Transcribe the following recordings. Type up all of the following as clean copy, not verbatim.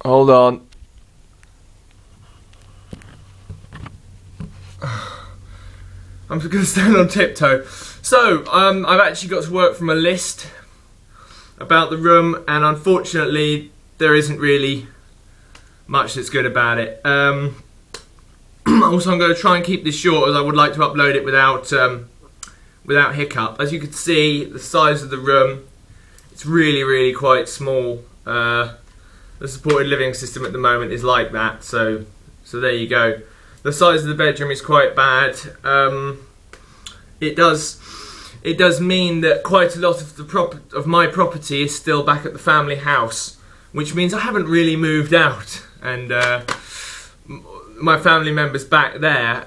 Hold on. I'm just going to stand on tiptoe. So, I've actually got to work from a list about the room, and unfortunately there isn't really much that's good about it. Also, I'm going to try and keep this short, as I would like to upload it without hiccup. As you can see, the size of the room, it's really quite small. The supported living system at the moment is like that, so there you go. The size of the bedroom is quite bad. It does mean that quite a lot of my property is still back at the family house, which means I haven't really moved out, and my family members back there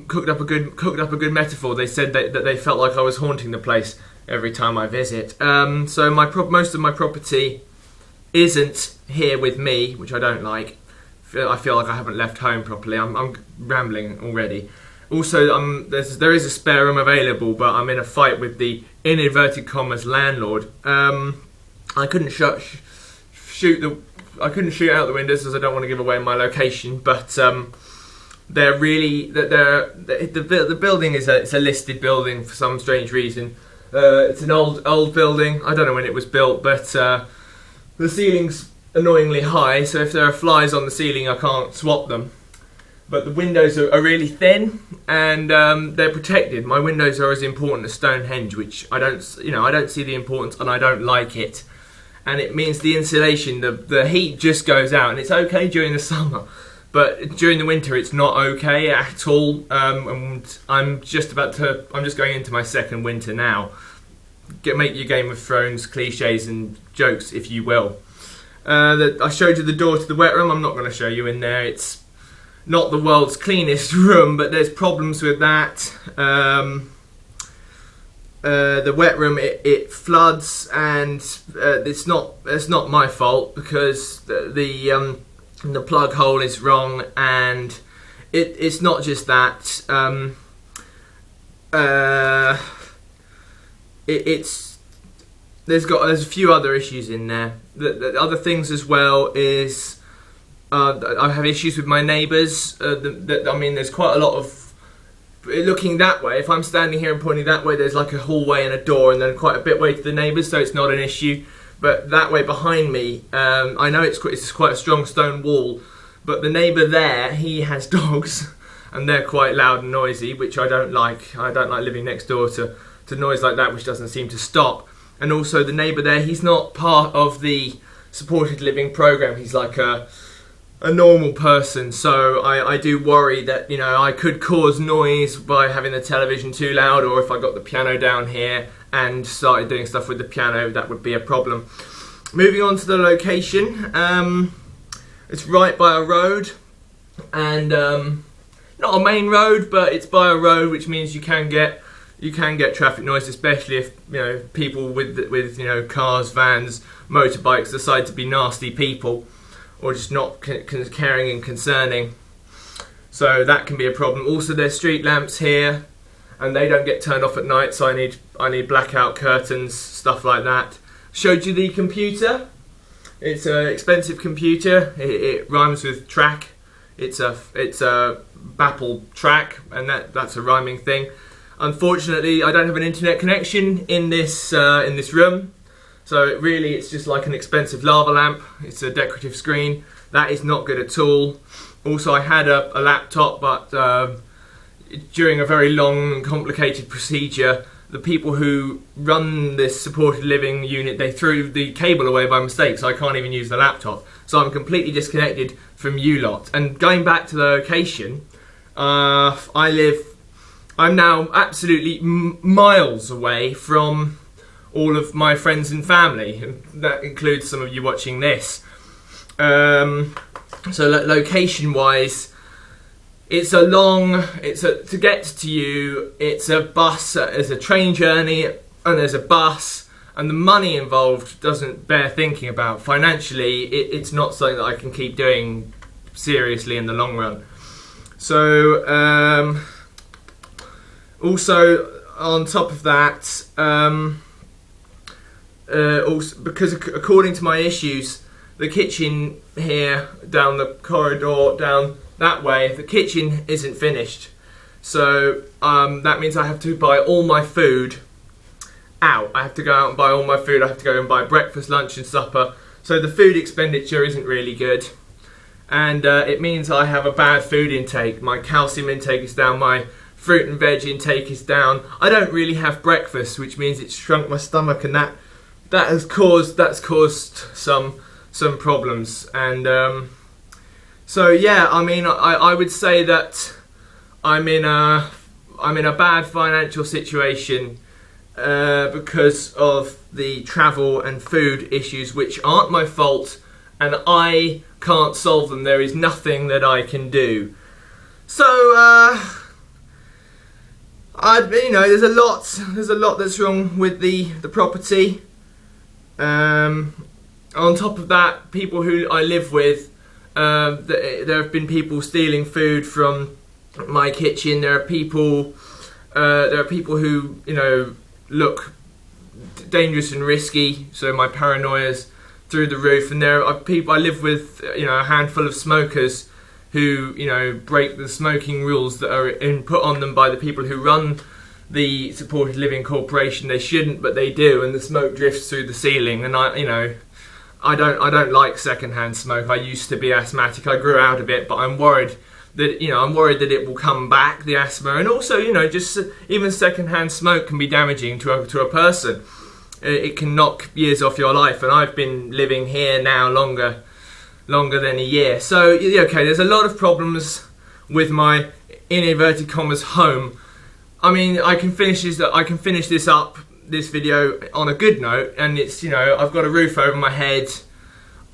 cooked up a good metaphor. They said that they felt like I was haunting the place every time I visit. So most of my property isn't here with me, which I don't like. I feel like I haven't left home properly. I'm rambling already. Also, there is a spare room available, but I'm in a fight with the, in inverted commas, landlord. I couldn't shoot out the windows as I don't want to give away my location, but the building it's a listed building for some strange reason. It's an old building. I don't know when it was built, but the ceiling's annoyingly high, so if there are flies on the ceiling, I can't swap them. But the windows are really thin, and they're protected. My windows are as important as Stonehenge, which I don't see the importance, and I don't like it. And it means the insulation, the heat just goes out, and it's okay during the summer, but during the winter it's not okay at all. And I'm just going into my second winter now. Make your Game of Thrones cliches and jokes, if you will. I showed you the door to the wet room. I'm not going to show you in there. It's not the world's cleanest room, but there's problems with that. The wet room, it floods, and it's not my fault, because the plug hole is wrong, and it's not just that. There's a few other issues in there. The other things as well is I have issues with my neighbours. There's quite a lot of looking that way. If I'm standing here and pointing that way, there's like a hallway and a door, and then quite a bit way to the neighbours, so it's not an issue. But that way behind me, I know it's quite a strong stone wall, but the neighbour there, he has dogs, and they're quite loud and noisy, which I don't like. I don't like living next door to noise like that, which doesn't seem to stop. And also the neighbour there, he's not part of the supported living programme. He's like a normal person, so I do worry that, I could cause noise by having the television too loud, or if I got the piano down here and started doing stuff with the piano, that would be a problem. Moving on to the location, it's right by a road, and not a main road, but it's by a road, which means you can get traffic noise, especially if people with cars, vans, motorbikes decide to be nasty people, or just not caring and concerning. So that can be a problem. Also, there's street lamps here, and they don't get turned off at night, so I need blackout curtains, stuff like that. Showed you the computer. It's an expensive computer. It rhymes with track. It's a Bapple track, and that's a rhyming thing. Unfortunately, I don't have an internet connection in this room. So it's just like an expensive lava lamp. It's a decorative screen. That is not good at all. Also, I had a laptop, but during a very long and complicated procedure, the people who run this supported living unit, they threw the cable away by mistake, so I can't even use the laptop. So I'm completely disconnected from you lot. And going back to the location, I'm now absolutely miles away from all of my friends and family, and that includes some of you watching this. So location-wise, to get to you, it's a bus, there's a train journey, and there's a bus, and the money involved doesn't bear thinking about. Financially, it's not something that I can keep doing seriously in the long run. So, also, on top of that, also because according to my issues, the kitchen here, down the corridor, down that way, the kitchen isn't finished. So that means I have to buy all my food out. I have to go out and buy all my food. I have to go and buy breakfast, lunch and supper. So the food expenditure isn't really good. And it means I have a bad food intake. My calcium intake is down, my fruit and veg intake is down. I don't really have breakfast, which means it's shrunk my stomach, and that's caused some problems. And so yeah, I mean, I would say that I'm in a bad financial situation because of the travel and food issues, which aren't my fault, and I can't solve them. There is nothing that I can do. So there's a lot that's wrong with the property. On top of that, people who I live with, there have been people stealing food from my kitchen. There are people who look dangerous and risky. So my paranoia's through the roof. And there are people I live with, a handful of smokers who break the smoking rules that are put on them by the people who run the supported living corporation. They shouldn't, but they do, and the smoke drifts through the ceiling. And I don't like secondhand smoke. I used to be asthmatic. I grew out of it, but I'm worried that it will come back, the asthma, and also just even secondhand smoke can be damaging to a person. It can knock years off your life, and I've been living here now longer than a year. So okay, there's a lot of problems with my, in inverted commas, home. I mean, I can finish this video on a good note, and it's I've got a roof over my head.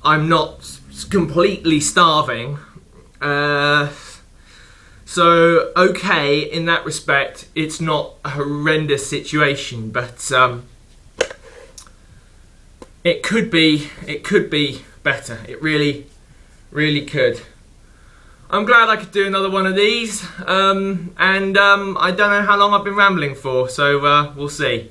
I'm not completely starving. So okay, in that respect, it's not a horrendous situation, but it could be better. It really could. I'm glad I could do another one of these, and I don't know how long I've been rambling for, so we'll see.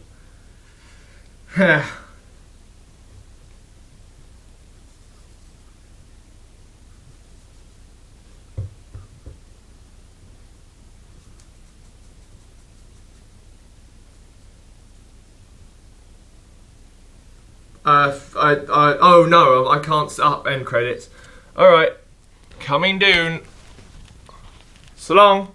Oh no, I can't start end credits. Alright, coming down. So long.